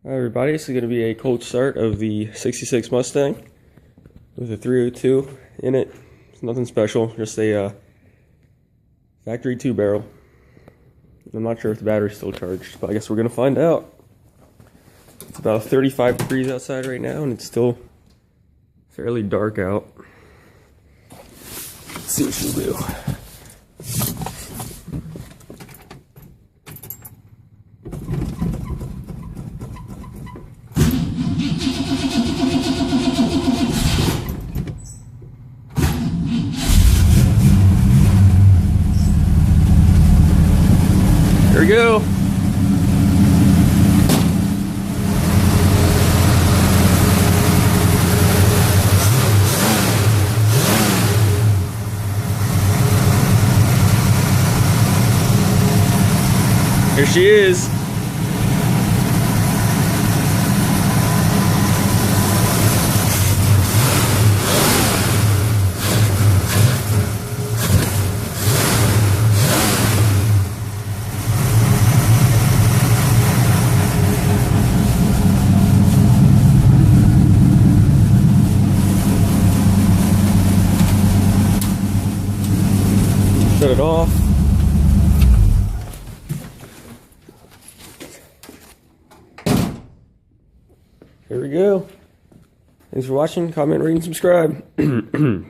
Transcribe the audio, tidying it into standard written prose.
Hi everybody, this is going to be a cold start of the 66 Mustang with a 302 in it. It's nothing special, just a factory 2-barrel. I'm not sure if the battery's still charged, but I guess we're going to find out. It's about 35 degrees outside right now and it's still fairly dark out. Let's see what she'll do. There we go. Here she is. Shut it off. Here we go. Thanks for watching. Comment, rate, and subscribe.